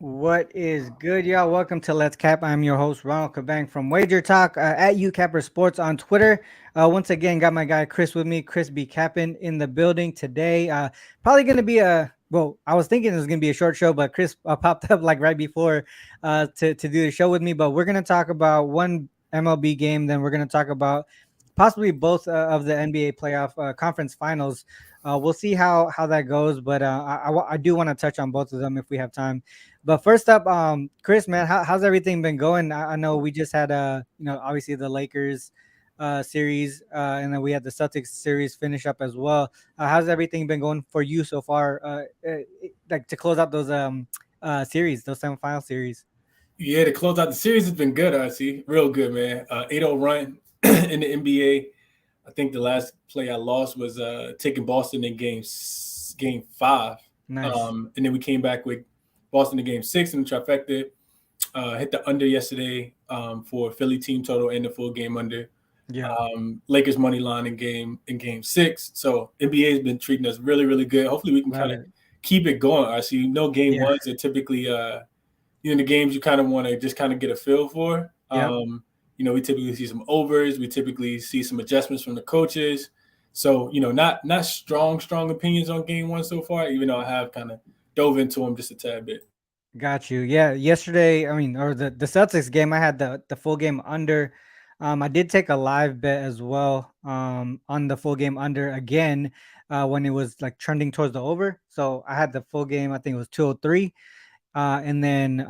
What is good, y'all? Welcome to Let's Cap. I'm your host, Ronald from Wagertalk at Youcapper Sports on Twitter. Once again, got my guy Chris with me. Chris B. Capping in the building today. Probably going to be I was thinking it was going to be a short show, but Chris popped up like right before to do the show with me. But we're going to talk about one MLB game. Then we're going to talk about possibly both of the NBA playoff conference finals. We'll see how that goes, but I do want to touch on both of them if we have time. But first up, Chris, man, how's everything been going? I know we just had obviously the Lakers series, and then we had the Celtics series finish up as well. How's everything been going for you so far? Like to close out those series, those semifinal series. Yeah, to close out the series has been good, RC. Real good, man. 8-0 run in the NBA. I think the last play I lost was taking Boston in game five. Nice. And then we came back with Boston in game six in the trifecta. Hit the under yesterday for Philly team total and the full game under. Yeah. Lakers money line in game six. So NBA has been treating us really, really good. Hopefully we can Love kind of it. keep it going, RC. Game Yeah. ones are typically the games you kind of want to just kind of get a feel for. Yep. We typically see some overs. We typically see some adjustments from the coaches. So, not strong opinions on game one so far, even though I have kind of dove into them just a tad bit. Got you. Yeah. Yesterday, or the Celtics game, I had the full game under. I did take a live bet as well on the full game under again when it was like trending towards the over. So I had the full game. I think it was 203. And then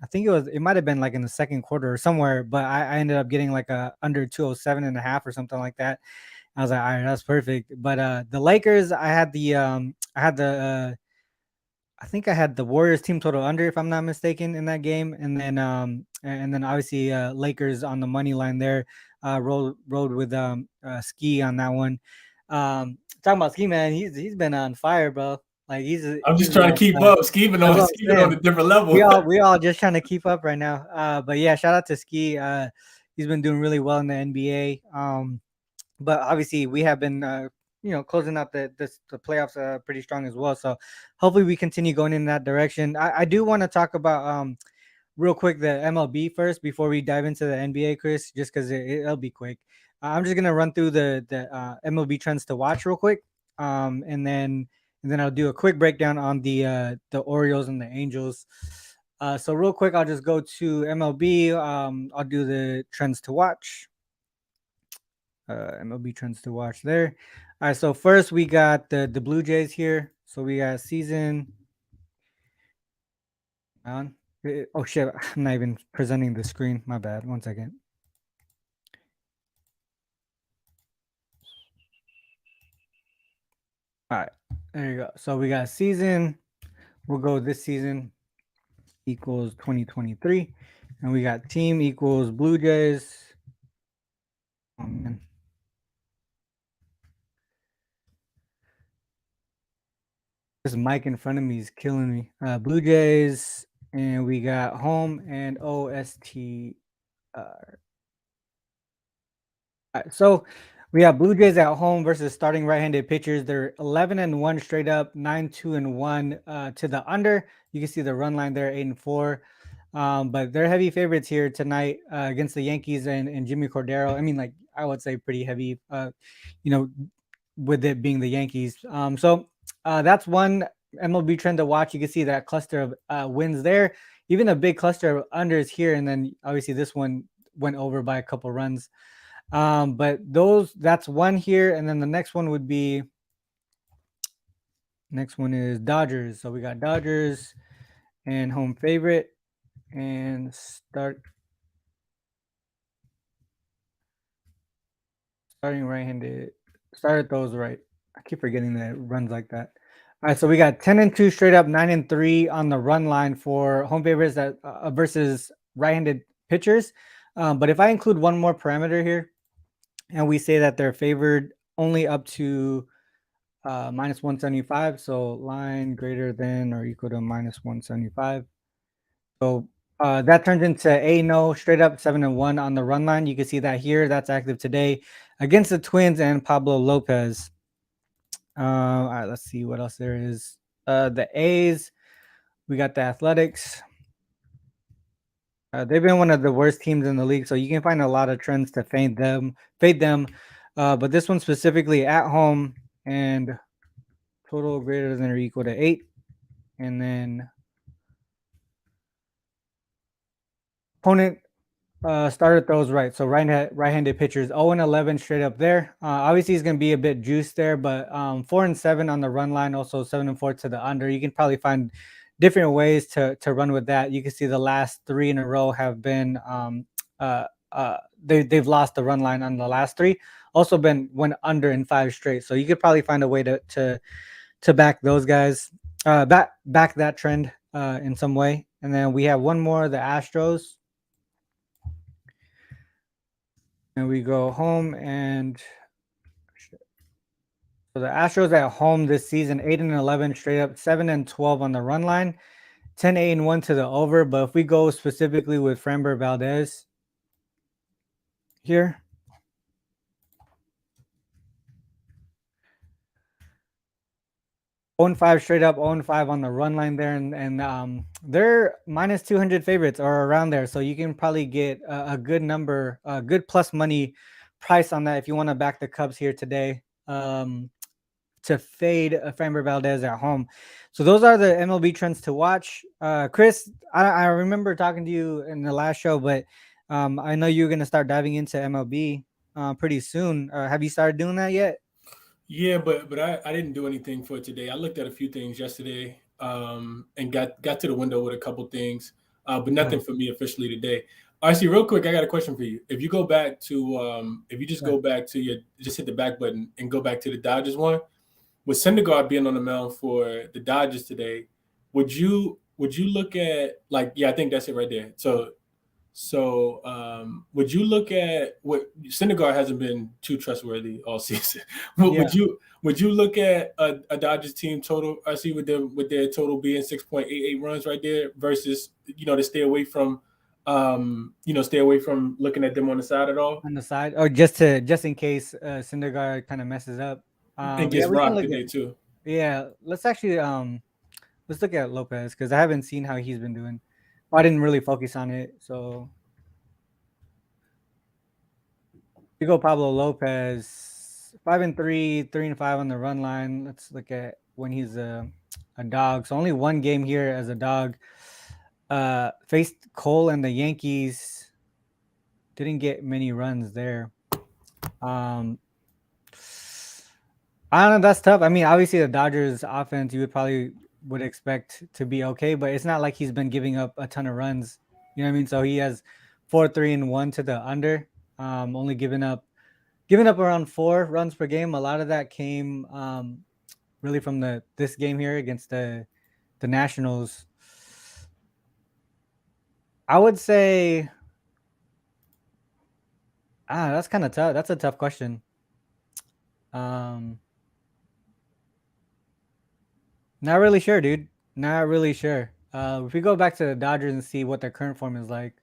I think it might have been like in the second quarter or somewhere, but I ended up getting like a under 207.5 or something like that. I was like, all right, that's perfect. But the Lakers, I think I had the Warriors team total under, if I'm not mistaken, in that game, and then obviously Lakers on the money line there, rode with Ski on that one. Talking about Ski, man, he's been on fire, bro. Like I'm he's just been trying to on keep fire. up, Skeeving That's on what I'm Skeeving on a saying. different We level. all we all just trying to keep up right now. But yeah, shout out to Ski. He's been doing really well in the NBA. But obviously we have been closing out the playoffs pretty strong as well. So hopefully we continue going in that direction. I do want to talk about real quick the MLB first before we dive into the NBA, Chris, just because it'll be quick. I'm just gonna run through the MLB trends to watch real quick, and then I'll do a quick breakdown on the Orioles and the Angels. So real quick, I'll just go to MLB. I'll do the trends to watch. MLB trends to watch there. All right, so first we got the Blue Jays here. So we got season on. Oh shit, I'm not even presenting the screen. My bad. One second. All right, there you go. So we got season. We'll go this season equals 2023, and we got team equals Blue Jays. Oh man, this mic in front of me is killing me. Blue Jays, and we got home and OST. So we have Blue Jays at home versus starting right-handed pitchers. They're 11-1 straight up, 9-2-1 to the under. You can see the run line there, 8-4. But they're heavy favorites here tonight against the Yankees and Jimmy Cordero. I mean, like I would say, pretty heavy. You know, with it being the Yankees. So that's one MLB trend to watch. You can see that cluster of wins there, even a big cluster of unders here, and then obviously this one went over by a couple runs. But that's one here, and then the next one is Dodgers. So we got Dodgers and home favorite and starting right-handed. Started those right. I keep forgetting that it runs like that. All right, so we got 10-2 straight up, 9-3 on the run line for home favorites that versus right-handed pitchers. But if I include one more parameter here, and we say that they're favored only up to minus 175, so line greater than or equal to minus 175. So that turns into a no straight up 7-1 on the run line. You can see that here. That's active today against the Twins and Pablo Lopez. All right, let's see what else there is. The A's. We got the Athletics. They've been one of the worst teams in the league, so you can find a lot of trends to fade them. But this one specifically at home and total greater than or equal to 8, and then opponent started throws right. So right-handed pitchers 0-11 straight up there. Obviously, he's going to be a bit juiced there, but 4-7 on the run line, also 7-4 to the under. You can probably find different ways to run with that. You can see the last 3 in a row have been they've lost the run line on the last 3. Also went under in 5 straight. So you could probably find a way to back those guys, back that trend in some way. And then we have one more, the Astros. And we go home, and so the Astros at home this season 8-11 straight up, 7-12 on the run line, 10-8-1 to the over. But if we go specifically with Framber Valdez here, 0-5 straight up, 0-5 on the run line there, and they're minus 200 favorites or around there. So you can probably get a good number, a good plus money price on that if you want to back the Cubs here today. To fade Framber Valdez at home. So those are the MLB trends to watch. Chris, I remember talking to you in the last show, but I know you're going to start diving into MLB pretty soon. Have you started doing that yet? Yeah, but I didn't do anything for today. I looked at a few things yesterday and got to the window with a couple things, but nothing for me officially today. RC, real quick, I got a question for you. If you go back to if you just go back to just hit the back button and go back to the Dodgers one, with Syndergaard being on the mound for the Dodgers today, would you look at I think that's it right there. So would you look at what Syndergaard hasn't been too trustworthy all season? Would you look at a Dodgers team total? I see with their total being 6.88 runs right there versus to stay away from looking at them on the side at all. On the side, or just in case Syndergaard kind of messes up. And gets We can rocked look today at too. Yeah, let's actually let's look at Lopez because I haven't seen how he's been doing. I didn't really focus on it, so we go Pablo Lopez, 5-3, 3-5 on the run line. Let's look at when he's a dog. So only one game here as a dog. Faced Cole and the Yankees. Didn't get many runs there. I don't know. That's tough. I mean, obviously the Dodgers offense you would expect to be okay, but it's not like he's been giving up a ton of runs. You know what I mean? So he has 4-3-1 to the under. Only giving up around 4 runs per game. A lot of that came really from this game here against the Nationals. I would say that's kind of tough. That's a tough question. Not really sure, dude. Not really sure. If we go back to the Dodgers and see what their current form is like.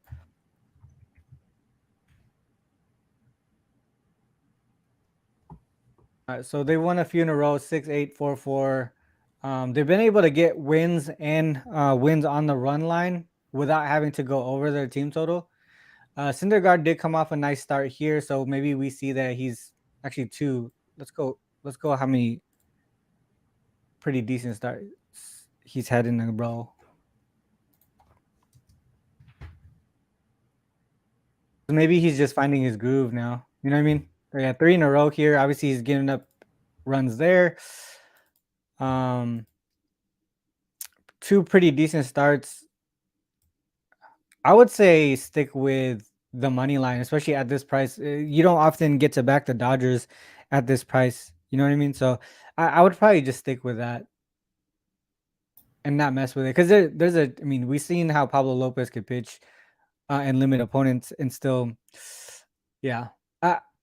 All right, so they won a few in a row, 6-8, 4-4. They've been able to get wins and wins on the run line without having to go over their team total. Syndergaard did come off a nice start here, so maybe we see that he's actually 2. Let's go. How many pretty decent starts he's had in a row. So maybe he's just finding his groove now. You know what I mean? They got 3 in a row here. Obviously, he's giving up runs there. 2 pretty decent starts. I would say stick with the money line, especially at this price. You don't often get to back the Dodgers at this price. You know what I mean? So I would probably just stick with that and not mess with it. Because we've seen how Pablo Lopez could pitch and limit opponents and still, yeah.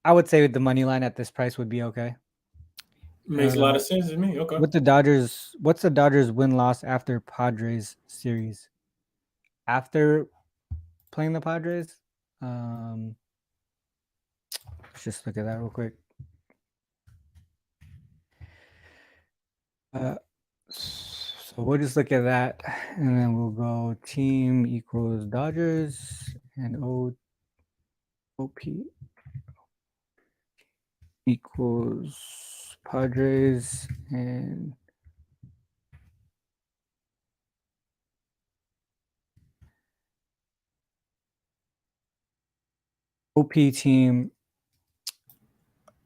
I would say the money line at this price would be okay. Makes a lot of sense to me. Okay. With the Dodgers, what's the Dodgers win-loss after Padres series? After playing the Padres? Let's just look at that real quick. So So we'll just look at that, and then we'll go team equals Dodgers and OP equals Padres and OP team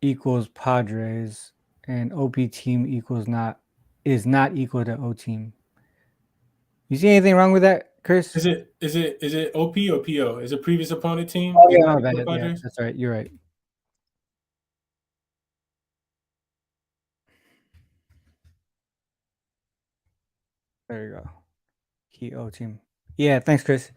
equals Padres and OP team is not equal to O team. You see anything wrong with that, Chris? Is it OP or PO? Is it previous opponent team? Oh Is yeah, not my equal to bad. Yeah, Padres? that's right. You're right. There you go. Key O team. Yeah, thanks, Chris.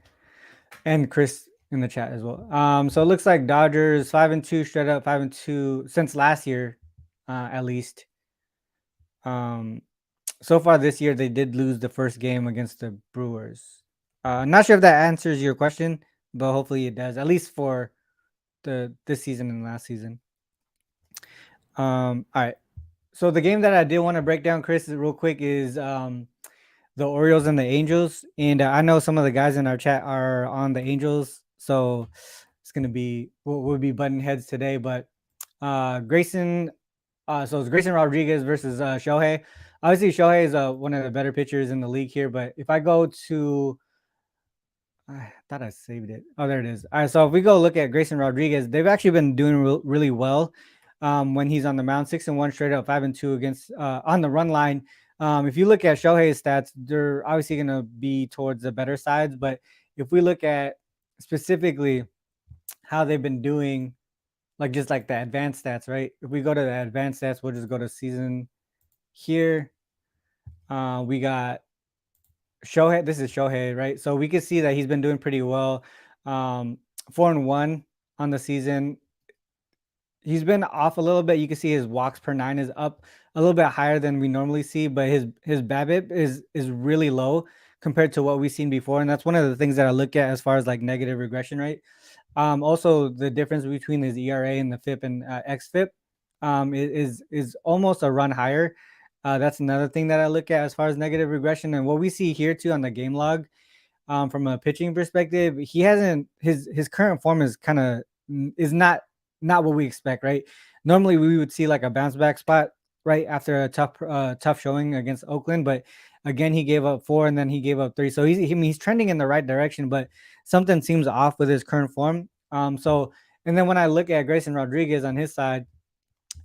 And Chris in the chat as well. So it looks like Dodgers 5-2 straight up, 5-2 since last year, at least. So far this year they did lose the first game against the Brewers. Not sure if that answers your question, but hopefully it does, at least for this season and last season. All right. So the game that I did want to break down, Chris, real quick is the Orioles and the Angels. And I know some of the guys in our chat are on the Angels, so it's gonna be we'll be butting heads today. But Grayson, so it's Grayson Rodriguez versus Shohei. Obviously, Shohei is one of the better pitchers in the league here. But if I go to I thought I saved it. Oh, there it is. All right, so if we go look at Grayson Rodriguez, they've actually been doing really well when he's on the mound. 6-1 straight up, 5-2 against on the run line. If you look at Shohei's stats, they're obviously going to be towards the better sides. But if we look at specifically how they've been doing, like just like the advanced stats, right? If we go to the advanced stats, we'll just go to season here. We got Shohei, this is Shohei, right? So we can see that he's been doing pretty well. 4-1 on the season. He's been off a little bit. You can see his walks per nine is up a little bit higher than we normally see, but his BABIP is really low compared to what we've seen before. And that's one of the things that I look at as far as like negative regression rate. Also the difference between his ERA and the FIP and xFIP is almost a run higher. That's another thing that I look at as far as negative regression. And what we see here too on the game log, from a pitching perspective, he hasn't his current form is kind of is not what we expect, right? Normally we would see like a bounce back spot right after a tough showing against Oakland, but again he gave up 4 and then he gave up 3. So he's trending in the right direction, but something seems off with his current form. So and then when I look at Grayson Rodriguez on his side,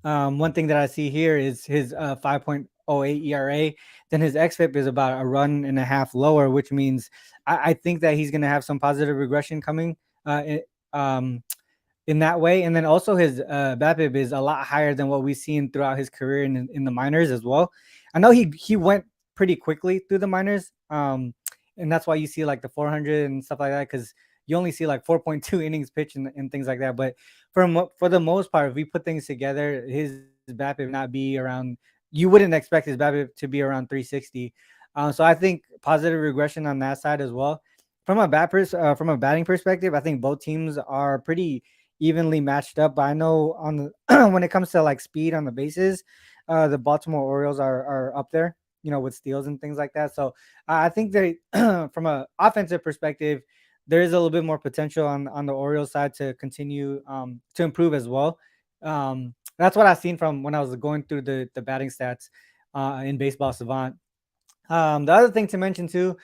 one thing that I see here is his 5.08 ERA. Then his xFIP is about a run and a half lower, which means I think that he's going to have some positive regression coming in that way. And then also his BABIP is a lot higher than what we've seen throughout his career in the minors as well. I know he went pretty quickly through the minors, and that's why you see like the 400 and stuff like that, because you only see like 4.2 innings pitched and things like that. But for the most part, if we put things together, his BABIP not be around. You wouldn't expect his BABIP to be around 360. So I think positive regression on that side as well. From a batting perspective, I think both teams are pretty evenly matched up. But I know on the when it comes to like speed on the bases, the Baltimore Orioles are up there, with steals and things like that. So I think they, from an offensive perspective, there is a little bit more potential on the Orioles side to continue to improve as well. That's what I've seen from when I was going through the batting stats in Baseball Savant. The other thing to mention too,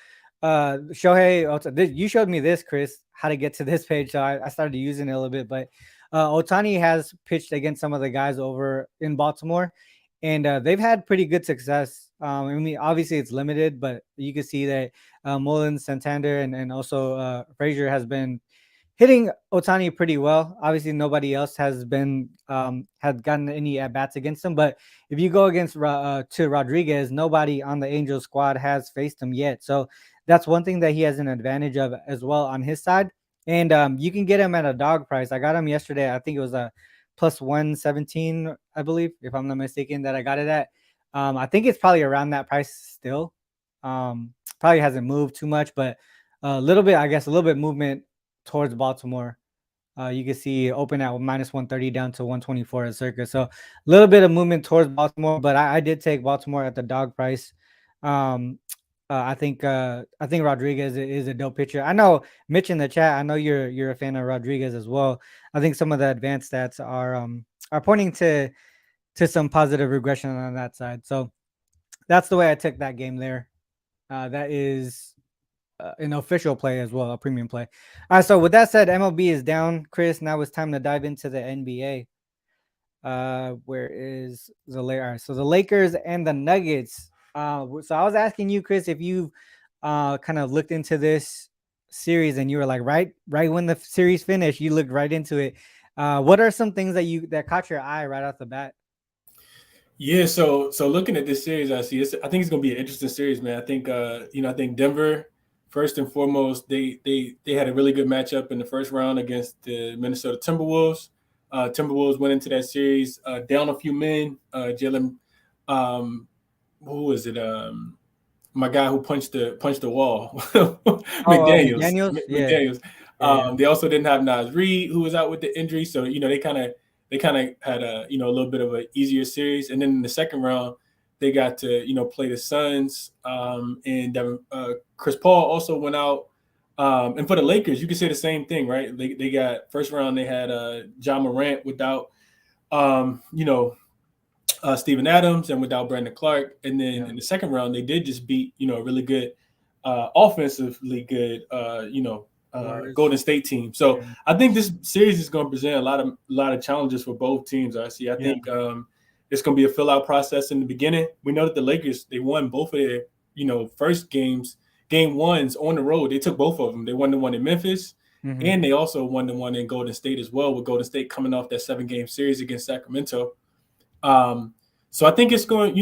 Shohei, you showed me this, Chris, how to get to this page. So I started using it a little bit, but Ohtani has pitched against some of the guys over in Baltimore, and they've had pretty good success. I mean, obviously it's limited, but you can see that Mullins, Santander, and also Frazier has been hitting Ohtani pretty well. Obviously, nobody else has been had gotten any at bats against him. But if you go against to Rodriguez, nobody on the Angels squad has faced him yet. So that's one thing that he has an advantage of as well on his side. And you can get him at a dog price. I got him yesterday. I think it was a plus 117, I believe, if I'm not mistaken, that I got it at. I think it's probably around that price still. Probably hasn't moved too much, but a little bit, I guess, a little bit movement towards Baltimore. You can see open at minus 130 down to 124 at circa. So a little bit of movement towards Baltimore, but I did take Baltimore at the dog price. I think Rodriguez is a dope pitcher. I know Mitch in the chat. I know you're a fan of Rodriguez as well. I think some of the advanced stats are pointing to some positive regression on that side. So that's the way I took that game there. That is an official play as well, a premium play. All right. So with that said, MLB is down, Chris. Now it's time to dive into the NBA. Where is the Lakers? So the Lakers and the Nuggets. So I was asking you, Chris, if you kind of looked into this series and you were like, right when the series finished, you looked right into it. What are some things that caught your eye right off the bat? Yeah, so looking at this series, I think it's gonna be an interesting series, man. I think I think Denver, first and foremost, they had a really good matchup in the first round against the Minnesota Timberwolves. Timberwolves went into that series down a few men. Jalen, who was it? My guy who punched the wall, McDaniels. McDaniels? Yeah. McDaniels. Yeah. They also didn't have Naz Reid, who was out with the injury, so they kind of had a little bit of an easier series. And then in the second round, they got to play the Suns, and Chris Paul also went out. And for the Lakers, you could say the same thing, right? They got first round, they had Ja Morant without Steven Adams and without Brandon Clark. And then in the second round, they did just beat, a really good, offensively good, Golden State team. So I think this series is going to present a lot of challenges for both teams. I think it's going to be a fill out process in the beginning. We know that the Lakers, they won both of their, first game ones on the road. They took both of them. They won the one in Memphis, and they also won the one in Golden State as well, with Golden State coming off that 7-game series against Sacramento. So I think it's going,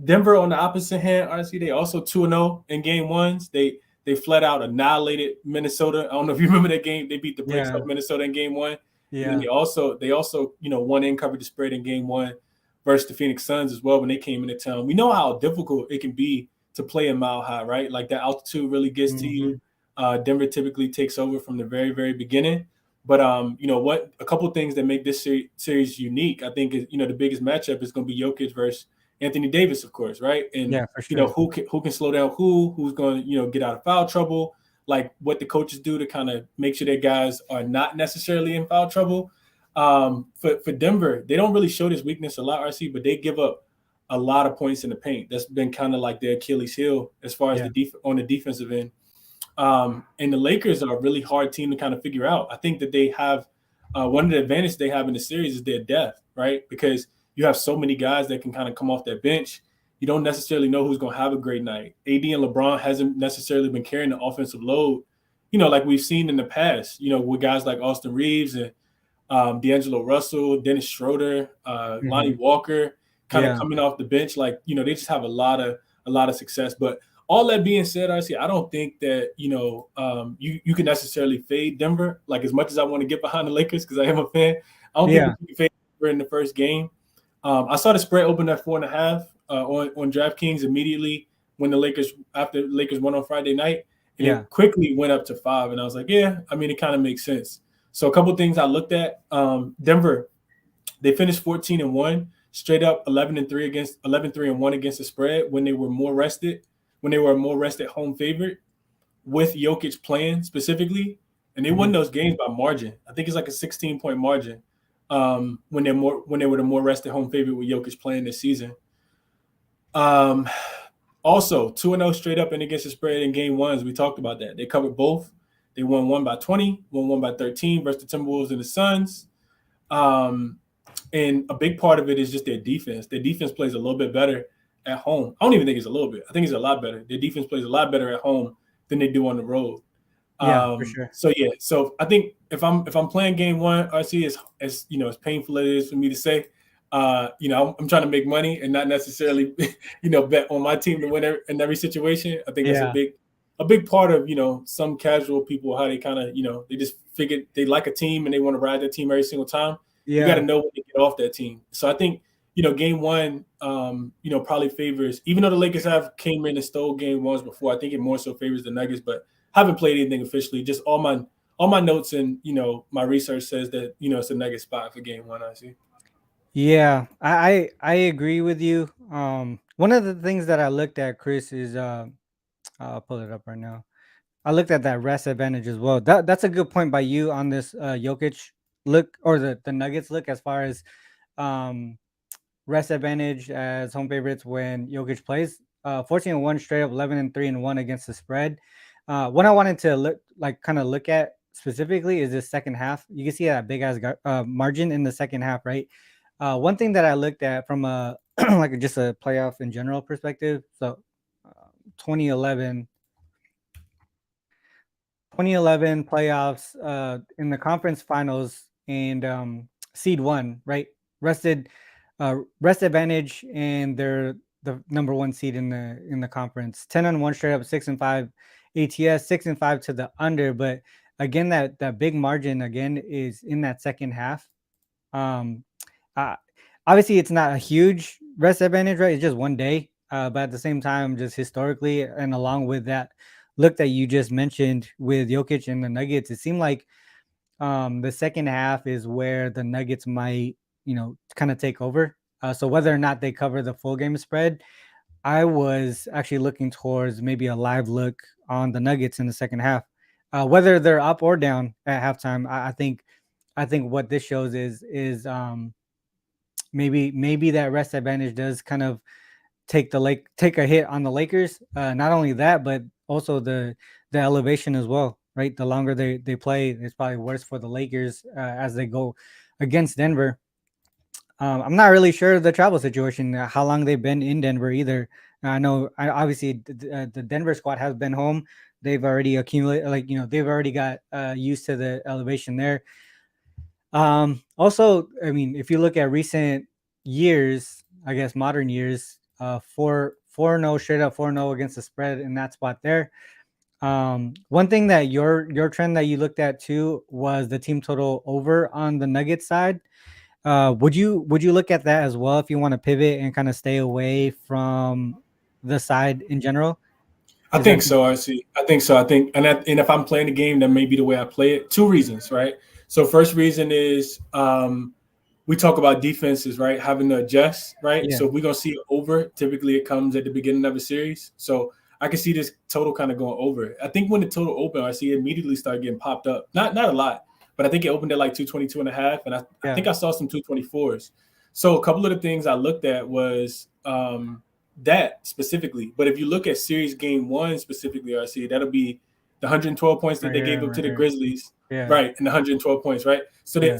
Denver on the opposite hand, honestly, they also 2-0 in game ones. They flat out annihilated Minnesota. I don't know if you remember that game. They beat the brakes off Minnesota in game one. Yeah. And they also won and covered the spread in game one versus the Phoenix Suns as well when they came into town. We know how difficult it can be to play in Mile High, right? Like that altitude really gets to you. Denver typically takes over from the very, very beginning. But a couple of things that make this series unique, I think, is the biggest matchup is going to be Jokic versus Anthony Davis, of course, right? And for sure. who can slow down who's going to get out of foul trouble, like what the coaches do to kind of make sure their guys are not necessarily in foul trouble. For Denver, they don't really show this weakness a lot, RC, but they give up a lot of points in the paint. That's been kind of like their Achilles heel as far as on the defensive end. And the Lakers are a really hard team to kind of figure out. I think that they have one of the advantages they have in the series is their depth, right? Because you have so many guys that can kind of come off their bench. You don't necessarily know who's going to have a great night. AD and LeBron hasn't necessarily been carrying the offensive load, like we've seen in the past, with guys like Austin Reeves and D'Angelo Russell, Dennis Schroeder, Lonnie Walker kind of coming off the bench. Like, they just have a lot of success. But all that being said, honestly, I don't think that, you can necessarily fade Denver. Like, as much as I want to get behind the Lakers because I am a fan, I don't think you can fade Denver in the first game. I saw the spread open at 4.5 on DraftKings immediately after the Lakers won on Friday night. And it quickly went up to 5. And I was like, it kind of makes sense. So a couple of things I looked at. Denver, they finished 14-1, straight up 11-3-1 against the spread when they were more rested. When they were a more rested home favorite with Jokic playing specifically, and they won those games by margin. I think it's like a 16-point margin when they were the more rested home favorite with Jokic playing this season. Also 2-0 straight up and against the spread in game ones. We talked about that. They covered both. They won one by 20, won one by 13 versus the Timberwolves and the Suns. And a big part of it is just their defense. Their defense plays a little bit better at home. I don't even think it's a little bit. I think it's a lot better. Their defense plays a lot better at home than they do on the road. For sure. So I think if I'm playing game one, RC, as as painful as it is for me to say, I'm trying to make money and not necessarily bet on my team to win in every situation. I think that's a big part of some casual people, how they kind of they just figure they like a team and they want to ride that team every single time. You got to know when to get off that team. So I think game one, probably favors, even though the Lakers came in and stole game ones before, I think it more so favors the Nuggets, but haven't played anything officially. Just all my notes and, my research says that, it's a Nuggets spot for game one, I see. Yeah, I agree with you. One of the things that I looked at, Chris, is I'll pull it up right now. I looked at that rest advantage as well. That's a good point by you on this Jokic look, or the Nuggets look, as far as um rest advantage as home favorites when Jokic plays. 14-1 straight up, 11-3-1 against the spread. What I wanted to kind of look at specifically is this second half. You can see that big ass margin in the second half, right? One thing that I looked at from a like just a playoff in general perspective. So, uh, 2011 2011 playoffs in the conference finals, and seed one, right? Rested rest advantage, and they're the number one seed in the conference. 10-1 straight up, 6-5 ATS, 6-5 to the under. But again, that big margin again is in that second half. Um uh, Obviously it's not a huge rest advantage, right? It's just one day. But at the same time, just historically, and along with that look that you just mentioned with Jokic and the Nuggets, it seemed like the second half is where the Nuggets might, kind of take over. So whether or not they cover the full game spread, I was actually looking towards maybe a live look on the Nuggets in the second half. Whether they're up or down at halftime, I think what this shows is maybe that rest advantage does kind of take a hit on the Lakers. Not only that, but also the elevation as well, right? The longer they play, it's probably worse for the Lakers as they go against Denver. I'm not really sure of the travel situation, how long they've been in Denver either. I know, obviously, the Denver squad has been home. They've already accumulated, like, they've already got used to the elevation there. Also, I mean, if you look at recent years, I guess modern years, 4-0 straight up, 4-0 against the spread in that spot there. One thing that your trend that you looked at too was the team total over on the Nuggets side. Would you look at that as well if you want to pivot and kind of stay away from the side in general? I Is that think so. I see. I think so. I think, and if I'm playing the game, that may be the way I play it. Two reasons, right? So first reason is we talk about defenses, right? Having to adjust, right? yeah, So if we're gonna see it over, typically it comes at the beginning of a series. So I can see this total kind of going over. I think when the total opened, I see it immediately start getting popped up. Not a lot, but I think it opened at like 222 and a half, and I yeah, think I saw some 224s. So a couple of the things I looked at was that specifically. But if you look at series game one specifically, I see that'll be the 112 points that right they here, gave up right to the here. Grizzlies, Yeah, right? And the 112 points, right? So yeah,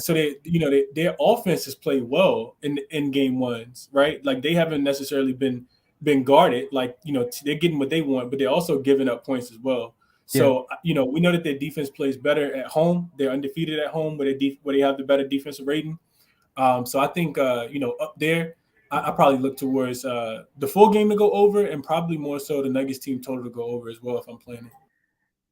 their offense has played well in game ones, right? Like they haven't necessarily been guarded. Like they're getting what they want, but they're also giving up points as well. yeah. So we know that their defense plays better at home. They're undefeated at home, where they have the better defensive rating. So I think up there, I probably look towards the full game to go over, and probably more so the Nuggets team total to go over as well if I'm playing it.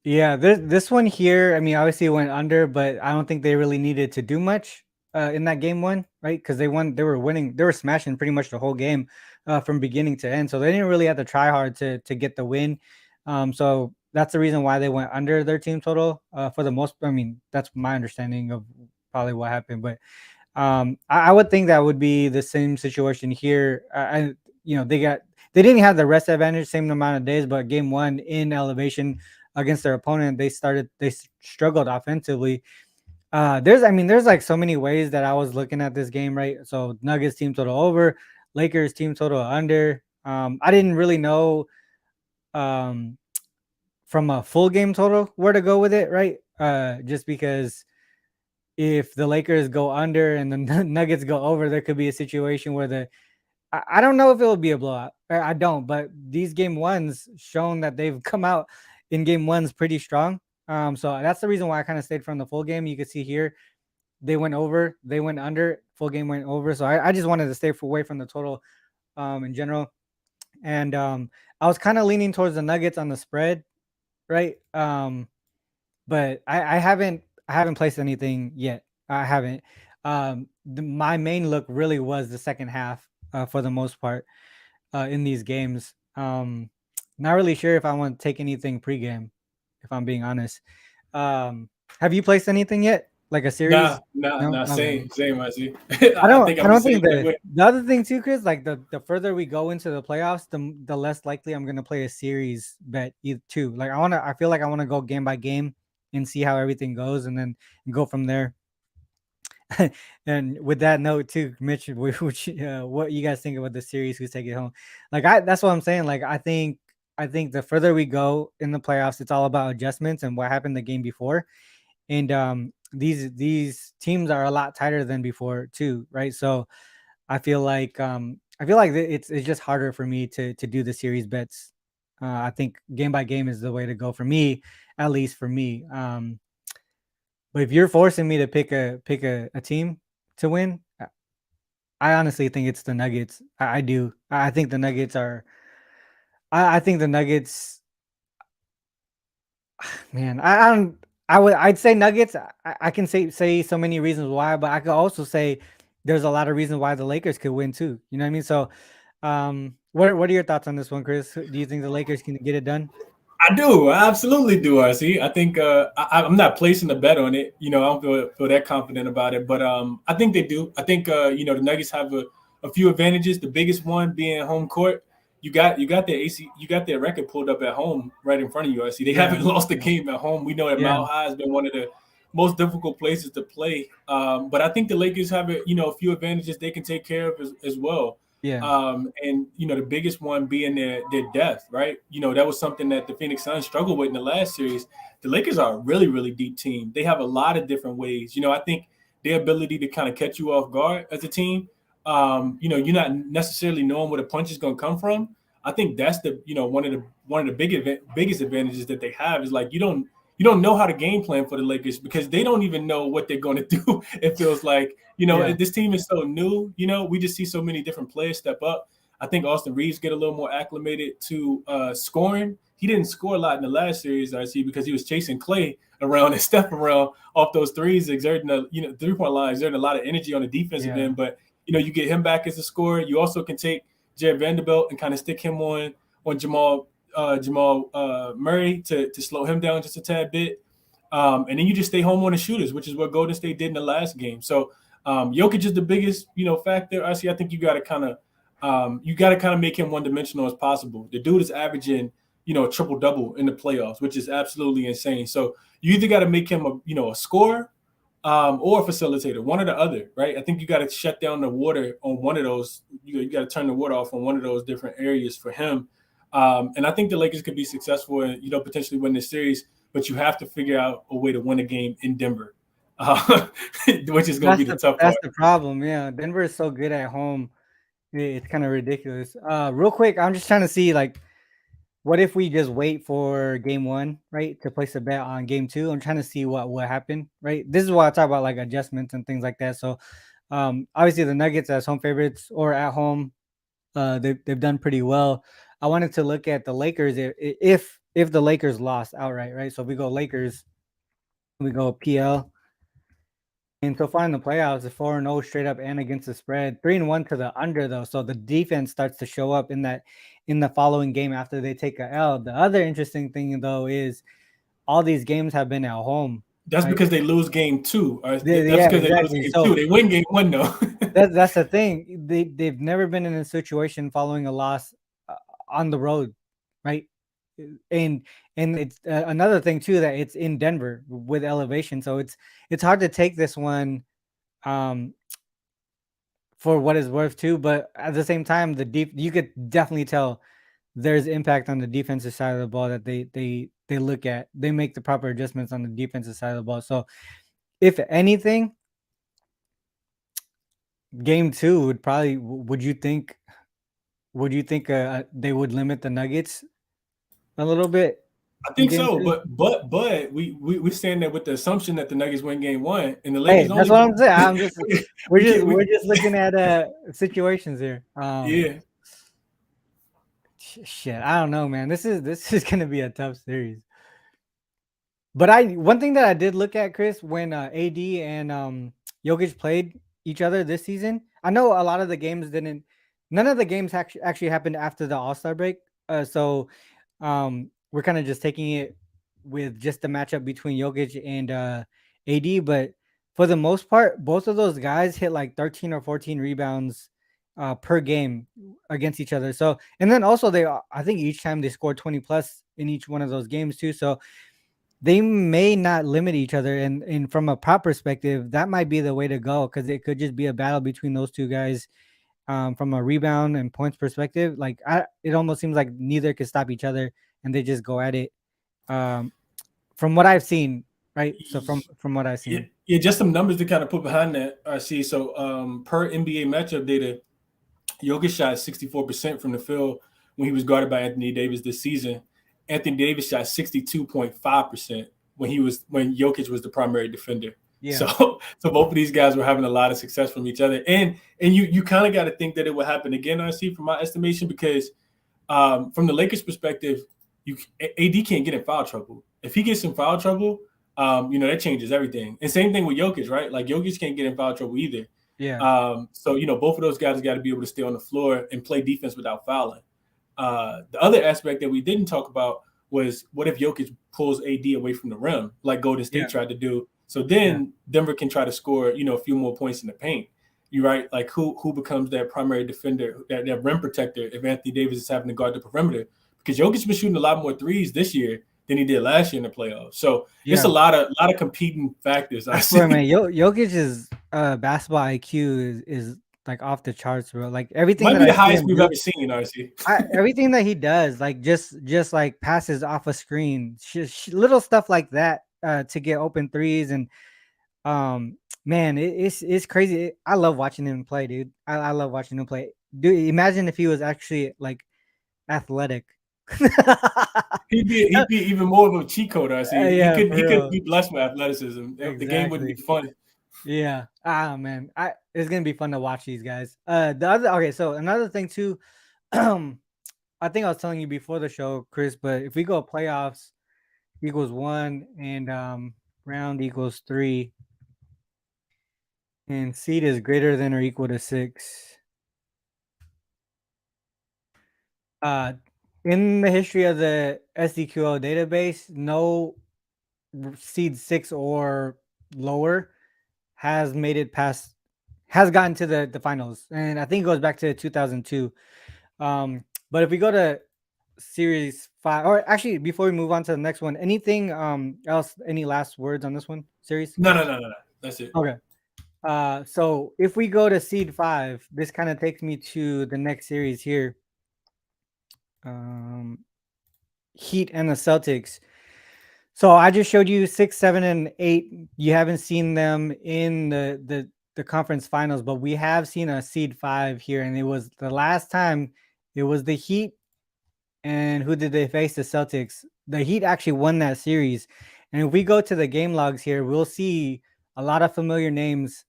Yeah, this one here, I mean, obviously it went under, but I don't think they really needed to do much in that game one, right? Because they were winning, they were smashing pretty much the whole game from beginning to end. So they didn't really have to try hard to get the win. So that's the reason why they went under their team total for the most. I mean, that's my understanding of probably what happened. But I would think that would be the same situation here. They didn't have the rest advantage same amount of days, but game one in elevation against their opponent, they struggled offensively. There's like so many ways that I was looking at this game, right? So Nuggets team total over, Lakers team total under. I didn't really know um from a full game total where to go with it, right? Just because if the Lakers go under and the Nuggets go over, there could be a situation where I don't know if it will be a blowout. I don't, but these game ones shown that they've come out in game ones pretty strong. So that's the reason why I kind of stayed from the full game. You can see here they went over, they went under, full game went over. So I just wanted to stay away from the total in general. And I was kind of leaning towards the Nuggets on the spread, right? But I haven't placed anything yet. I haven't. My main look really was the second half for the most part in these games. Not really sure if I want to take anything pregame, if I'm being honest. Have you placed anything yet? like a series? No, Nah. okay. Same. I see. I I don't think I I'm the don't think same that way. the other thing too, Chris, like the further we go into the playoffs, the less likely I'm gonna play a series bet too. Like I feel like I want to go game by game and see how everything goes, and then go from there. And with that note too, Mitch, what you guys think about the series? Who's taking it home? Like that's what I'm saying. Like I think the further we go in the playoffs, it's all about adjustments and what happened the game before. And these teams are a lot tighter than before too, right? So I feel like it's just harder for me to do the series bets. I think game by game is the way to go for me, at least for me. But if you're forcing me to pick a team to win, I honestly think it's the Nuggets. I do. I think the Nuggets are. I think the Nuggets. Man, I don't. I'd say Nuggets. I can say so many reasons why, but I could also say there's a lot of reasons why the Lakers could win too. You know what I mean? So, what are your thoughts on this one, Chris? Do you think the Lakers can get it done? I do. I absolutely do. I see. I think I'm not placing a bet on it. I don't feel that confident about it, but I think they do. I think the Nuggets have a few advantages. The biggest one being home court. You got their record pulled up at home right in front of you. I see. They Yeah, haven't lost a yeah, game at home. We know that yeah, Mile High has been one of the most difficult places to play. But I think the Lakers have a few advantages they can take care of as well. yeah, And the biggest one being their depth, right? That was something that the Phoenix Suns struggled with in the last series. The Lakers are a really, really deep team. They have a lot of different ways. I think their ability to kind of catch you off guard as a team. You're not necessarily knowing where the punch is going to come from. I think that's the one of the biggest advantages that they have is like you don't know how to game plan for the Lakers because they don't even know what they're going to do. It feels like yeah, this team is so new. We just see so many different players step up. I think Austin Reeves get a little more acclimated to scoring. He didn't score a lot in the last series, I see, because he was chasing Clay around and Steph around off those threes, exerting 3-point line, exerting a lot of energy on the defensive yeah, end. But you get him back as a scorer. You also can take Jared Vanderbilt and kind of stick him on Jamal Murray to slow him down just a tad bit. And then you just stay home on the shooters, which is what Golden State did in the last game. So Jokic is the biggest, factor. I think you got to kind of make him one dimensional as possible. The dude is averaging, a triple double in the playoffs, which is absolutely insane. So you either got to make him a scorer or a facilitator, one or the other, right? I think you got to shut down the water on one of those. You got to turn the water off on one of those different areas for him. And I think the Lakers could be successful and potentially win this series, but you have to figure out a way to win a game in Denver, which is going to be the tough that's part. the problem. Yeah, Denver is so good at home. It's kind of ridiculous. Real quick, I'm just trying to see like, what if we just wait for game one, right, to place a bet on game two? I'm trying to see what happened, right? This is why I talk about like adjustments and things like that. So, obviously the Nuggets as home favorites or at home, they've done pretty well. I wanted to look at the Lakers if the Lakers lost outright, right? So if we go Lakers, we go PL. And so far in the playoffs, it's 4-0 straight up and against the spread. 3-1 to the under though. So the defense starts to show up in the following game after they take a L. The other interesting thing though is all these games have been at home. That's Right? because they lose game two. That's Yeah, because they lose exactly. game So two. They win game one though. that's the thing. They've never been in a situation following a loss on the road, right? And it's another thing too that it's in Denver with elevation, so it's hard to take this one um for what it's worth too. But at the same time, you could definitely tell there's impact on the defensive side of the ball that they look at. They make the proper adjustments on the defensive side of the ball. So if anything, game two would probably would you think they would limit the Nuggets a little bit I in think game so, two? but we stand there with the assumption that the Nuggets win game one, and the Hey, Lakers that's only what I'm saying. I'm just we're we just can't we're just looking at situations here. yeah. Shit, I don't know, man. This is gonna be a tough series. But one thing that I did look at, Chris, when AD and Jokic played each other this season, I know a lot of the games didn't. None of the games actually happened after the All-Star break. So we're kind of just taking it with just the matchup between Jokic and AD. But for the most part, both of those guys hit like 13 or 14 rebounds per game against each other. So, and then also I think each time they scored 20 plus in each one of those games too. So they may not limit each other. And from a prop perspective, that might be the way to go because it could just be a battle between those two guys. From a rebound and points perspective, like it almost seems like neither could stop each other and they just go at it. Um, from what I've seen, right? So from what I've seen, Yeah, just some numbers to kind of put behind that. I see. So per NBA matchup data, Jokic shot 64% from the field when he was guarded by Anthony Davis this season. Anthony Davis shot 62.5% when Jokic was the primary defender. yeah. So both of these guys were having a lot of success from each other. And you kind of got to think that it will happen again, RC, from my estimation, because from the Lakers' perspective, AD can't get in foul trouble. If he gets in foul trouble, that changes everything. And same thing with Jokic, right? Like Jokic can't get in foul trouble either. Yeah. So both of those guys got to be able to stay on the floor and play defense without fouling. The other aspect that we didn't talk about was what if Jokic pulls AD away from the rim, like Golden State tried to do. So then Denver can try to score, a few more points in the paint. You're right. Like who becomes that primary defender, that rim protector if Anthony Davis is having to guard the perimeter? Because Jokic's been shooting a lot more threes this year than he did last year in the playoffs. So it's a lot of competing factors. I swear, man, Jokic's basketball IQ is like off the charts, bro. Like everything might that be the I see highest him we've do, ever seen, RC. everything that he does, like just like passes off a screen, little stuff like that to get open threes, and man, it's crazy. I love watching him play, dude. I love watching him play. Dude, imagine if he was actually like athletic. He'd be even more of a cheat code, RC. Yeah, He for could real. be blessed with athleticism. The game wouldn't be Exactly. fun. Yeah. Ah, man. It's gonna be fun to watch these guys. Okay, so another thing too, I think I was telling you before the show, Chris, but if we go playoffs equals 1 and round equals 3 and seed is greater than or equal to 6. In the history of the SDQL database, no seed 6 or lower has made it past, has gotten to the finals, and I think it goes back to 2002. But if we go to series 5, or actually before we move on to the next one, anything else? Any last words on this one series? No. That's it. Okay. So if we go to seed 5, this kind of takes me to the next series here. Heat and the Celtics. So I just showed you 6, 7, and 8. You haven't seen them in the conference finals, but we have seen a seed 5 here, and it was the last time. It was the Heat, and who did they face? The Celtics. The Heat actually won that series, and if we go to the game logs here, we'll see a lot of familiar names.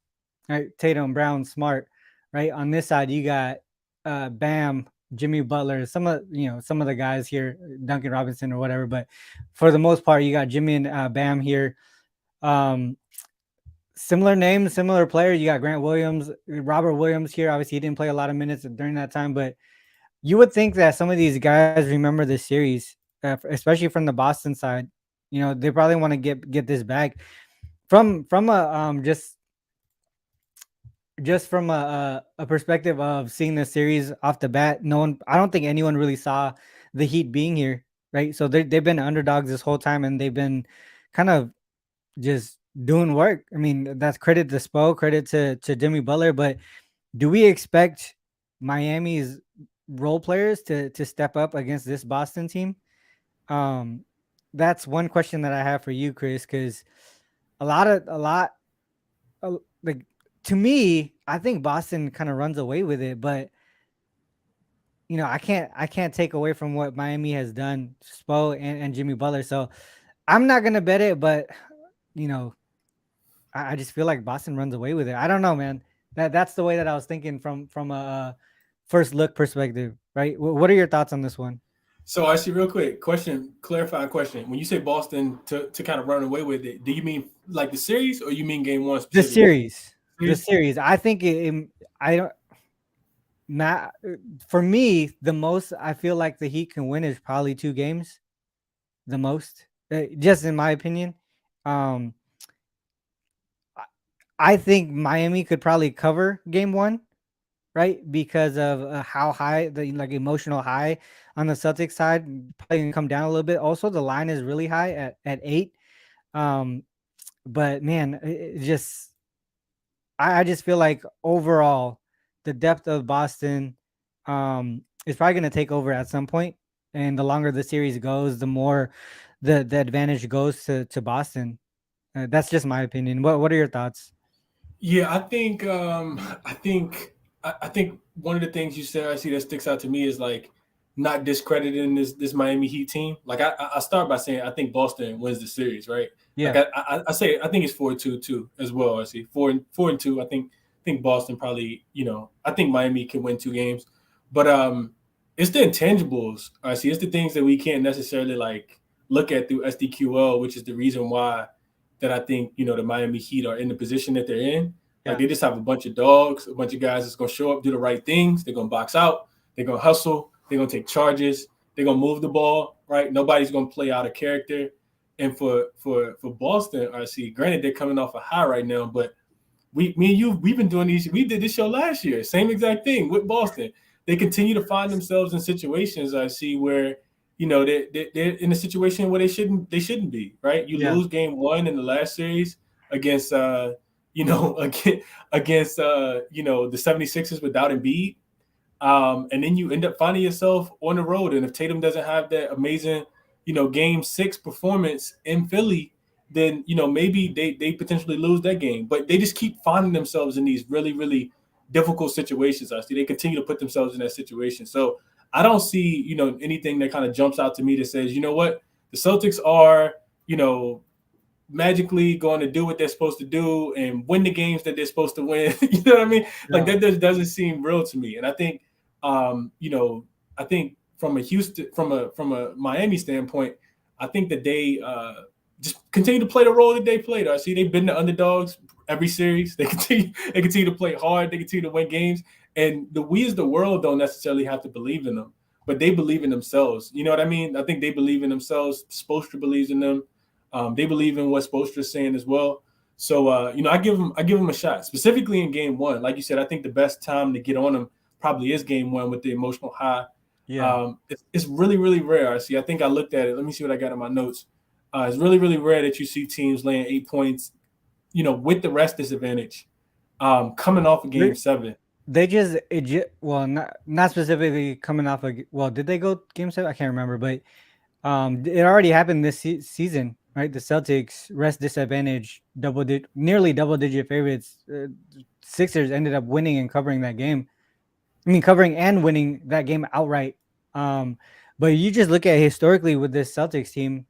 Right, Tatum, Brown, Smart. Right on this side, you got Bam, Jimmy Butler, some of the guys here, Duncan Robinson or whatever. But for the most part, you got Jimmy and Bam here. Similar names, similar players. You got Grant Williams, Robert Williams here. Obviously, he didn't play a lot of minutes during that time, but you would think that some of these guys remember this series, especially from the Boston side. They probably want to get this back from a just from a perspective of seeing the series off the bat. I don't think anyone really saw the Heat being here, right? So they've been underdogs this whole time, and they've been kind of just doing work. I mean, that's credit to Spo, credit to Jimmy Butler, but do we expect Miami's role players to step up against this Boston team? That's one question that I have for you, Chris, because like, to me, I think Boston kind of runs away with it, but I can't take away from what Miami has done, Spo and Jimmy Butler. So I'm not gonna bet it, but I just feel like Boston runs away with it. I don't know, man. That's the way that I was thinking from a first look perspective, right? What are your thoughts on this one? So I see real quick clarifying question. When you say Boston to kind of run away with it, do you mean like the series or you mean game one specifically? The series. I think I don't. Not for me. The most I feel like the Heat can win is probably 2 games. The most, just in my opinion. I think Miami could probably cover game one, right? Because of how high the like emotional high on the Celtics side, probably gonna come down a little bit. Also, the line is really high at 8. Um, but man, it just I just feel like overall the depth of Boston is probably gonna take over at some point. And the longer the series goes, the more the advantage goes to Boston. That's just my opinion. What are your thoughts? Yeah, I think one of the things you said I see that sticks out to me is like not discrediting this Miami Heat team. Like I start by saying I think Boston wins the series, right? Like Yeah, I say I think it's 4-2 too as well. I see 4-2. I think Boston probably, I think Miami can win 2 games. But it's the intangibles. I see it's the things that we can't necessarily like look at through SDQL, which is the reason why that I think, the Miami Heat are in the position that they're in. Like yeah, they just have a bunch of dogs, a bunch of guys that's gonna show up, do the right things. They're gonna box out, they're gonna hustle, they're gonna take charges, they're gonna move the ball, right? Nobody's gonna play out of character. And for Boston, I see, granted they're coming off a high right now, but me and you, we've been doing these. We did this show last year, same exact thing with Boston. They continue to find themselves in situations I see where they're in a situation where they shouldn't be, right? You yeah, lose game one in the last series against against the 76ers without Embiid. And then you end up finding yourself on the road. And if Tatum doesn't have that amazing, game 6 performance in Philly, then, maybe they potentially lose that game. But they just keep finding themselves in these really, really difficult situations. I see they continue to put themselves in that situation. So I don't see, anything that kind of jumps out to me that says, you know what, the Celtics are, magically going to do what they're supposed to do and win the games that they're supposed to win. You know what I mean? Like yeah. that doesn't seem real to me. And I think um, you know, I think from a Miami standpoint, I think that they just continue to play the role that they played. I see they've been the underdogs every series. They continue to play hard. They continue to win games. And we as the world don't necessarily have to believe in them, but they believe in themselves. You know what I mean? I think they believe in themselves. Spoelstra believes in them. They believe in what Spoelstra is saying as well. So I give them a shot, specifically in game one. Like you said, I think the best time to get on them probably is game one with the emotional high. Yeah. It's really, really rare. I think I looked at it. Let me see what I got in my notes. It's really, really rare that you see teams laying 8 points, with the rest disadvantage, coming off of game They, 7. they just well, not specifically coming off of well, did they go game 7? I can't remember, but it already happened this season, right? The Celtics rest disadvantage nearly double digit favorites. Sixers ended up winning and covering that game. I mean, covering and winning that game outright. Um, but you just look at historically with this Celtics team.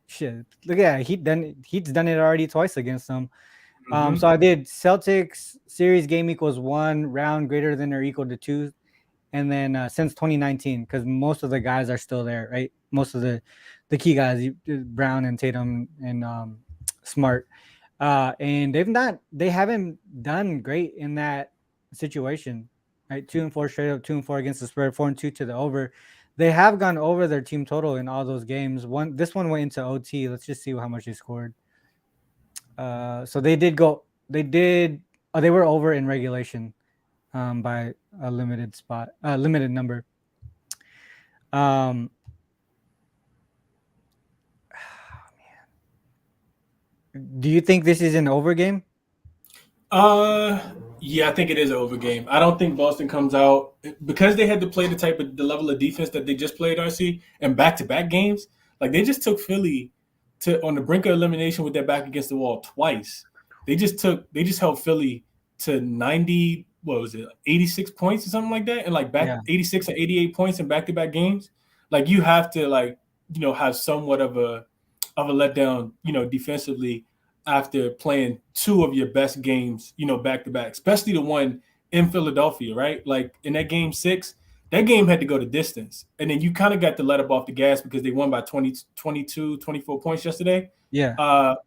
Shit, look at that. He's done it already twice against them. So Mm-hmm. I did Celtics series game equals 1, round greater than or equal to 2, and then since 2019, because most of the guys are still there, right? Most of the key guys, Brown and Tatum and Smart, and they haven't done great in that situation, right? 2-4 straight up, 2-4 against the spread, 4-2 to the over. They have gone over their team total in all those games. This one went into OT. Let's just see how much they scored. So they did go. They did. They were over in regulation by a limited number. Um, do you think this is an over game? Uh, yeah, I think it is an over game. I don't think Boston comes out because they had to play the level of defense that they just played, RC, and back to back games. Like they just took Philly to on the brink of elimination with their back against the wall twice. They just held Philly to 90, what was it, 86 points or something like that, and like back Yeah, 86 or 88 points in back to back games. Like you have to have somewhat of a letdown, defensively after playing 2 of your best games, back to back, especially the one in Philadelphia, right? Like in that game 6, that game had to go to distance. And then you kind of got to let up off the gas because they won by 20, 22, 24 points yesterday. yeah.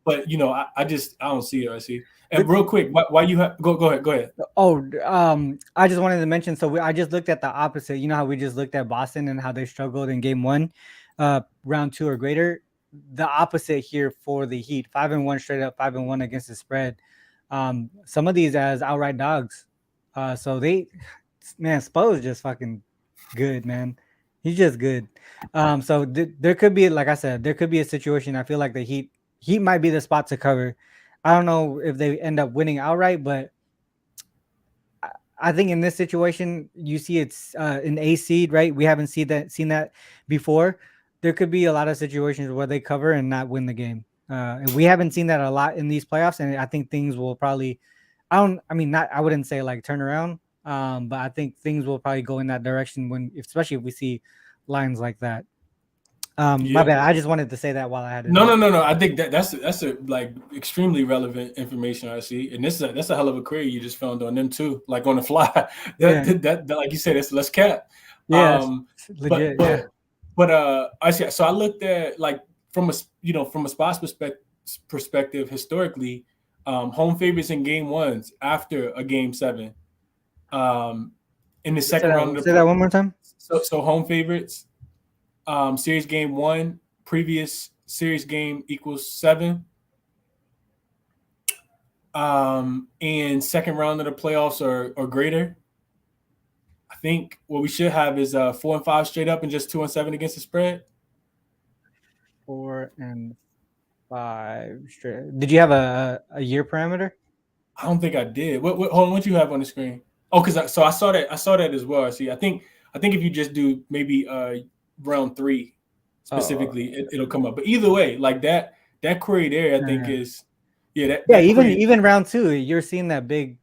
But I don't see it. I see. And real quick, why you have go ahead. Oh, I just wanted to mention. So I just looked at the opposite. You know how we just looked at Boston and how they struggled in game 1, round 2 or greater. The opposite here for the Heat, 5-1 straight up, 5-1 against the spread. some of these as outright dogs. So man, Spo is just fucking good, man. He's just good. So there could be, like I said, there could be a situation. I feel like the Heat might be the spot to cover. I don't know if they end up winning outright, but I think in this situation, you see it's an A seed, right? We haven't seen that before. There could be a lot of situations where they cover and not win the game. And we haven't seen that a lot in these playoffs, and I think things will probably, I wouldn't say like turn around, but I think things will probably go in that direction especially if we see lines like that. My bad. I just wanted to say that while I had it. No. I think that's a like extremely relevant information, I see, and that's a hell of a query you just found on them too, like on the fly. that like you said, it's less cap. Yeah, legit. But I see. So I looked at like from a spots perspective historically, home favorites in game ones after a game 7. In the second round of the say that one more time. So home favorites. Series game 1, previous series game equals 7. And second round of the playoffs or greater. I think what we should have is 4 and 5 straight up and just 2 and 7 against the spread. 4 and 5 straight. Did you have a year parameter? I don't think I did. Hold on, what you have on the screen? Oh, because I saw that as well. See, I think if you just do maybe round 3 specifically, it'll come up. But either way, like that query there, I think is even round 2, you're seeing that big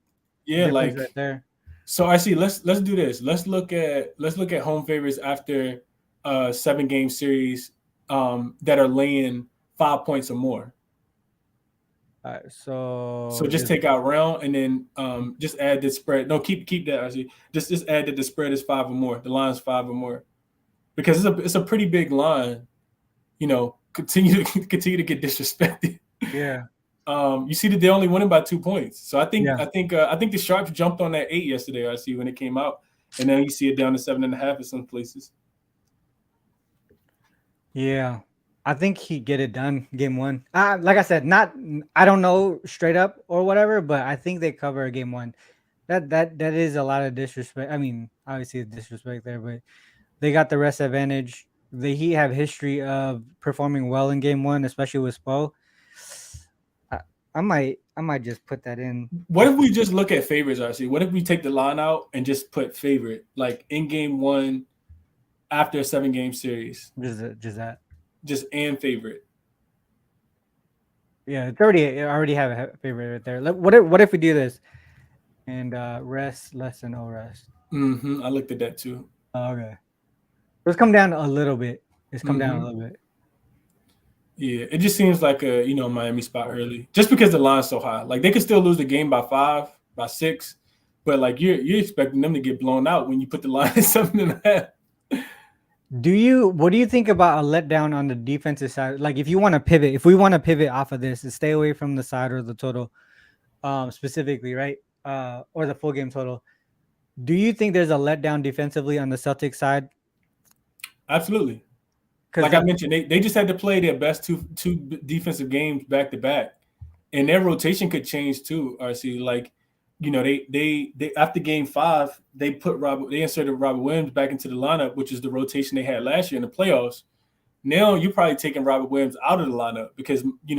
like right there. So I see. Let's do this. Let's look at home favorites after 7-game series that are laying 5 points or more. All right, so just take out round and then just add the spread. No, keep that. I see. Just add that the spread is 5 or more. The line is 5 or more. Because it's a pretty big line, continue to get disrespected. Yeah. You see that they're only winning by 2 points. So I think the Sharps jumped on that 8 yesterday. I see when it came out, and now you see it down to 7.5 in some places. Yeah, I think he get it done game 1. Like I said, I don't know straight up or whatever, but I think they cover game 1. That is a lot of disrespect. I mean, obviously it's disrespect there, but they got the rest advantage. The Heat have history of performing well in game 1, especially with Spo. I might just put that in. What if we just look at favorites, RC? What if we take the line out and just put favorite, like in game 1 after a 7-game series? Just and favorite. Yeah, I already have a favorite right there. What if we do this and rest less than no rest? I looked at that too. Okay. It's come down a little bit. Down a little bit. Yeah, it just seems like a Miami spot early, just because the line's so high. Like they could still lose the game by 5, by 6, but like you're expecting them to get blown out when you put the line at 7.5. What do you think about a letdown on the defensive side? Like if we want to pivot off of this and stay away from the side or the total, specifically, right? Or the full game total. Do you think there's a letdown defensively on the Celtics side? Absolutely. Like I mentioned, they just had to play their best two defensive games back to back, and their rotation could change too. RC, like they after game 5, they inserted Robert Williams back into the lineup, which is the rotation they had last year in the playoffs. Now you're probably taking Robert Williams out of the lineup because you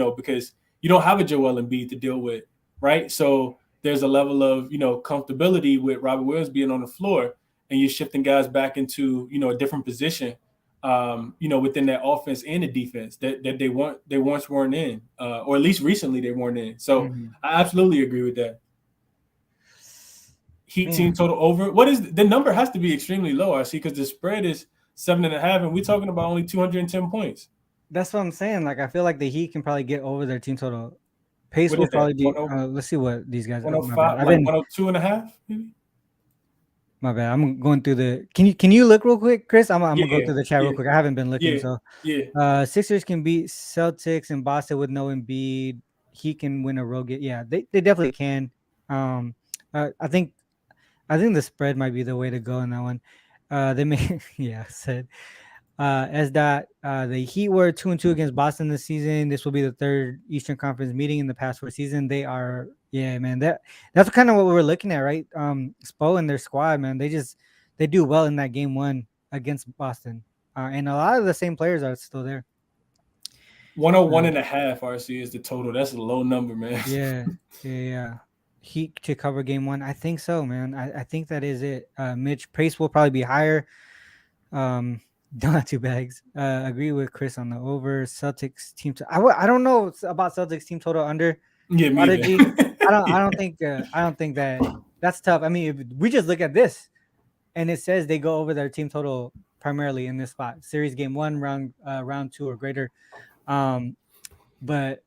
don't have a Joel Embiid to deal with, right? So there's a level of comfortability with Robert Williams being on the floor, and you're shifting guys back into a different position. Within that offense and the defense that they once weren't in, or at least recently they weren't in. So I absolutely agree with that. Heat team total over. What is the number? Has to be extremely low, I see, because the spread is 7.5, and we're talking about only 210 points. That's what I'm saying. Like I feel like the Heat can probably get over their team total. Pace will probably be. Let's see what these guys. 105, like 102.5, maybe. My bad. I'm going through the. Can you look real quick, Chris? I'm gonna go through the chat real quick. I haven't been looking. Sixers can beat Celtics and Boston with no Embiid. He can win a road game. Yeah, they definitely can. I think the spread might be the way to go in that one. They may. Yeah, said. The Heat were 2-2 against Boston this season. This will be the third Eastern Conference meeting in the past 4 seasons. They are, yeah, man. That's kind of what we're looking at, right? Spo and their squad, man. They do well in that game one against Boston, and a lot of the same players are still there. 101.5 RC is the total. That's a low number, man. Yeah. Heat to cover game one. I think so, man. I think that is it. Mitch Pace will probably be higher. Don't have two bags. Agree with Chris on the over. Celtics team. I don't know about Celtics team total under. Yeah, me Prodigy. either. I don't think. I don't think that's tough. I mean, if we just look at this, and it says they go over their team total primarily in this spot. Series game one, round two or greater. But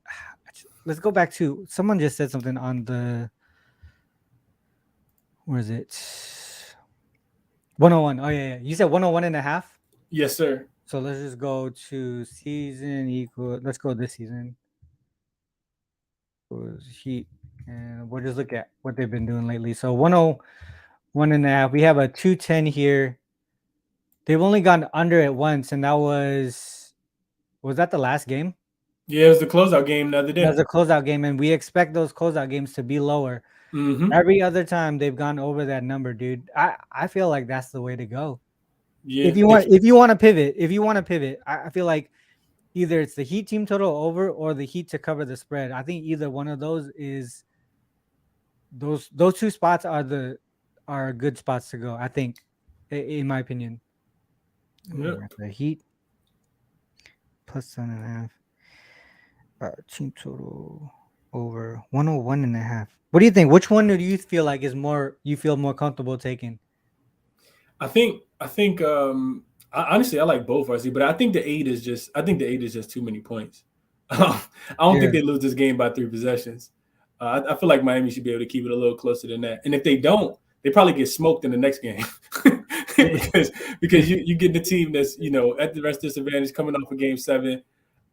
let's go back to someone just said something on the. Where is it? 101. Oh yeah. You said 101.5. Yes, sir. So let's just go to season equal. Let's go this season. Heat, and we'll just look at what they've been doing lately. So 101.5. We have a 210 here. They've only gone under it once, and that was that the last game? Yeah, it was the closeout game the other day. That's a closeout game, and we expect those closeout games to be lower. Mm-hmm. Every other time they've gone over that number, dude. I feel like that's the way to go. Yeah. If you want to pivot, I feel like either it's the Heat team total over or the Heat to cover the spread. I think either one of those is those two spots are good spots to go. I think, in my opinion. Yep. The Heat plus 7.5. Team total over 101.5. What do you think? Which one do you feel like is you feel more comfortable taking? I think honestly I like both, RC, but I think the 8 is just too many points. I don't think they lose this game by 3 possessions. I feel like Miami should be able to keep it a little closer than that. And if they don't, they probably get smoked in the next game because you get the team that's at the rest disadvantage coming off of game 7.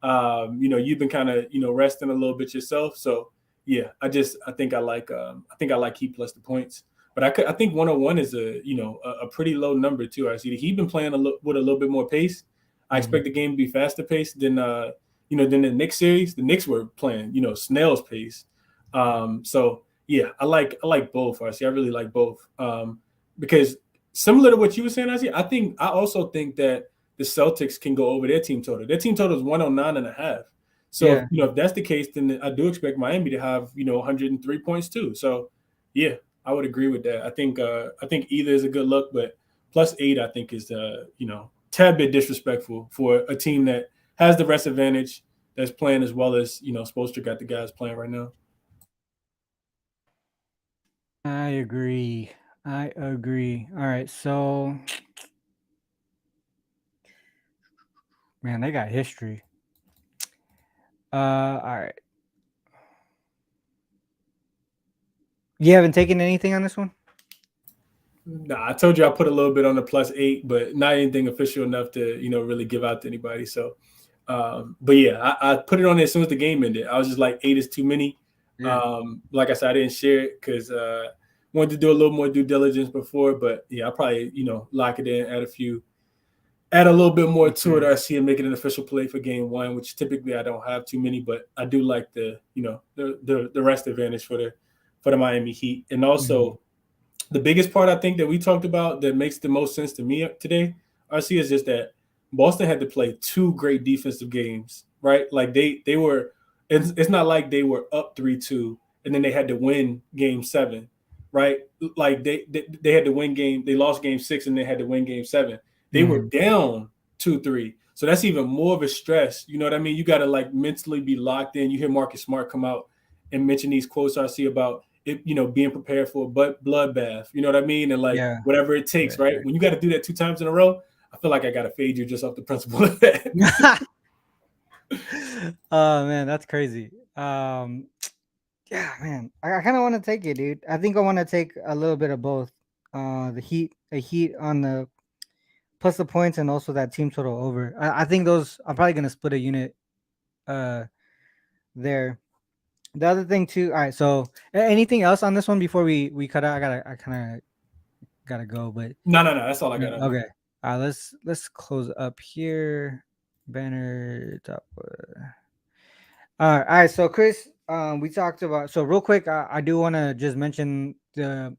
You've been kind of resting a little bit yourself. So yeah, I think I like Heat plus the points. But I think 101 is a pretty low number too. I see he's been playing with a little bit more pace. I expect the game to be faster paced than than the Knicks series. The Knicks were playing snail's pace. So yeah, I like both. I really like both because similar to what you were saying, I also think that the Celtics can go over their team total. Their team total is 109.5. So if that's the case, then I do expect Miami to have 103 points too. So yeah, I would agree with that. I think either is a good look, but plus 8 I think is tad bit disrespectful for a team that has the rest advantage, that's playing as well as Spoelstra got the guys playing right now. I agree. All right, so man, they got history. All right. You haven't taken anything on this one? Nah, I told you I put a little bit on the plus 8, but not anything official enough to really give out to anybody. So, but yeah, I put it on there as soon as the game ended. I was just like 8 is too many. Yeah. Like I said, I didn't share it because wanted to do a little more due diligence before. But yeah, I'll probably lock it in, add a little bit more to it. I see and make it an official play for game 1, which typically I don't have too many, but I do like the rest advantage for the Miami Heat. And also the biggest part I think that we talked about that makes the most sense to me today, RC, is just that Boston had to play 2 great defensive games, right? Like they were, it's not like they were up 3-2 and then they had to win game 7, right? Like they had to win they lost game 6 and they had to win game 7. They were down 2-3. So that's even more of a stress. You know what I mean? You got to like mentally be locked in. You hear Marcus Smart come out and mention these quotes I see about it, being prepared for a bloodbath. You know what I mean? And like whatever it takes, right? When you got to do that 2 times in a row, I feel like I got to fade you just off the principle of that. Oh man, that's crazy. Yeah, man, I kind of want to take it, dude. I think I want to take a little bit of both. The Heat on the plus the points and also that team total over. I think those. I'm probably gonna split a unit. There. The other thing too. All right. So anything else on this one before we cut out? I kind of gotta go, but no. That's all I got. Okay. Let's close up here. Banner top. All right. So Chris, we talked about. So real quick, I do want to just mention the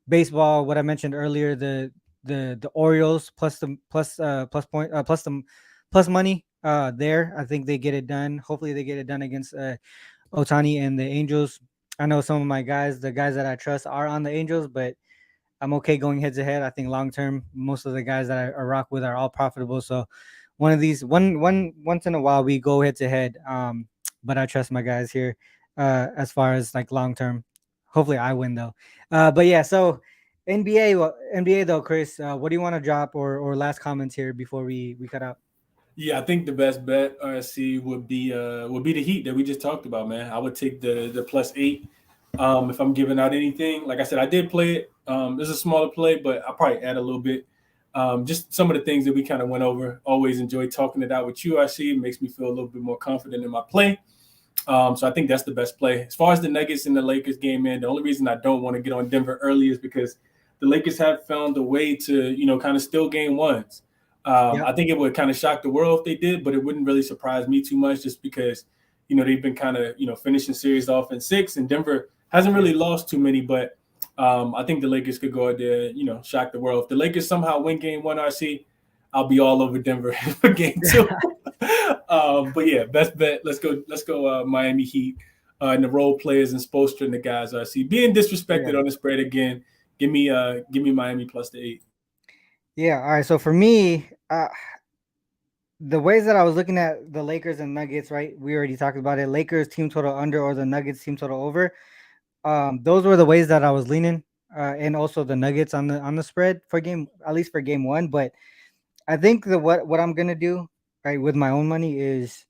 baseball. What I mentioned earlier, the Orioles plus point plus the plus money. There, I think they get it done. Hopefully, they get it done against Otani and the Angels. I know some of my guys, the guys that I trust, are on the Angels, but I'm okay going head to head. I think long term, most of the guys that I rock with are all profitable. So one of these, once in a while, we go head to head. But I trust my guys here. As far as like long term, hopefully I win though. But yeah, so NBA though, Chris, what do you want to drop or last comments here before we cut out? Yeah, I think the best bet RSC would be the Heat that we just talked about, man. I would take the +8. If I'm giving out anything, like I said, I did play it. It's a smaller play, but I'll probably add a little bit. Just some of the things that we kind of went over. Always enjoy talking it out with you, RC. It makes me feel a little bit more confident in my play. So I think that's the best play. As far as the Nuggets and the Lakers game, man, the only reason I don't want to get on Denver early is because the Lakers have found a way to, kind of steal game ones. I think it would kind of shock the world if they did, but it wouldn't really surprise me too much just because, they've been kind of, finishing series off in 6, and Denver hasn't really lost too many, but I think the Lakers could go out there, shock the world. If the Lakers somehow win game 1, RC, I'll be all over Denver for game 2. But yeah, best bet. Let's go Miami Heat and the role players and Spoelstra and the guys, RC. Being disrespected on the spread again. Give me Miami +8. Yeah. All right. So for me, the ways that I was looking at the Lakers and Nuggets, right? We already talked about it. Lakers team total under or the Nuggets team total over. Those were the ways that I was leaning, and also the Nuggets on the spread for at least for game 1. But I think what I'm gonna do right with my own money is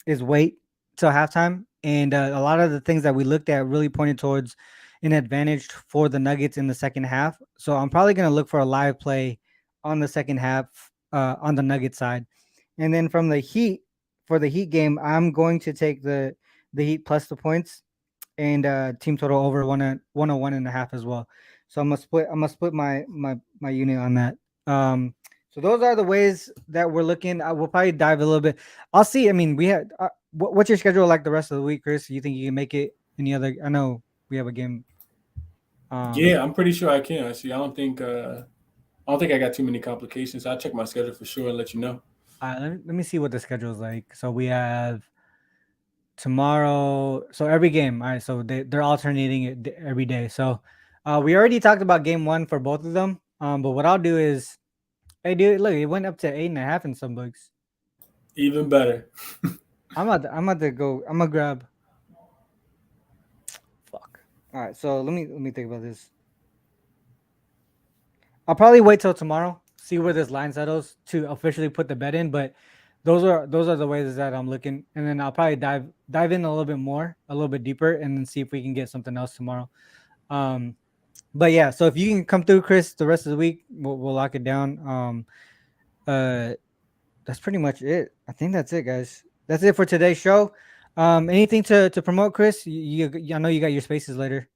wait till halftime, and a lot of the things that we looked at really pointed towards an advantage for the Nuggets in the second half. So I'm probably gonna look for a live play on the second half on the Nugget side. And then from the Heat, for the Heat game, I'm going to take the Heat plus the points and team total over 101.5 as well. So I'm gonna split my unit on that. So those are the ways that we're looking. I will probably dive a little bit. I'll see. I mean, we had what's your schedule like the rest of the week, Chris? You think you can make it? Any other? I know we have a game. Yeah, I'm pretty sure I can. See, I don't think I got too many complications. I'll check my schedule for sure and let you know. Let me see what the schedule is like. So we have tomorrow. So every game. All right. So they're alternating it every day. So we already talked about game 1 for both of them. But what I'll do is, hey, dude, look, it went up to 8.5 in some books. Even better. I'm about to go. I'm gonna grab. Fuck. All right. So let me think about this. I'll probably wait till tomorrow, see where this line settles to officially put the bet in. But those are the ways that I'm looking, and then I'll probably dive in a little bit more, a little bit deeper, and then see if we can get something else tomorrow. But yeah, so if you can come through, Chris, the rest of the week, we'll lock it down. That's pretty much it. I think that's it, guys. That's it for today's show. Anything to promote, Chris? I know you got your spaces later.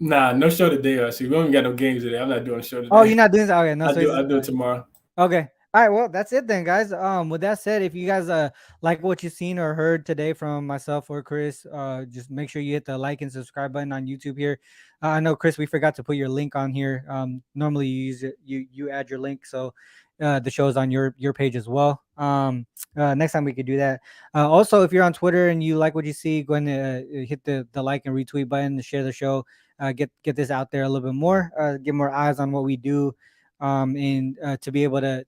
Nah, no show today. See, we don't got no games today. I'm not doing a show today. Oh, you're not doing that? Okay, no. I'll do it tomorrow. Okay. All right. Well, that's it then, guys. With that said, if you guys like what you've seen or heard today from myself or Chris, just make sure you hit the like and subscribe button on YouTube here. I know, Chris, we forgot to put your link on here. Normally you use it, you add your link, so the show's on your page as well. Next time we could do that. Also, if you're on Twitter and you like what you see, go ahead and hit the like and retweet button to share the show. Get this out there a little bit more. Get more eyes on what we do. And to be able to,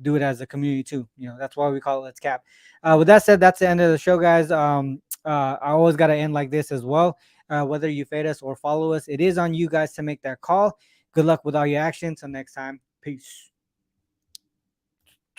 do it as a community too. That's why we call it Let's Cap. With that said, that's the end of the show, guys. I always got to end like this as well. Whether you fade us or follow us, it is on you guys to make that call. Good luck with all your actions. Till next time. Peace.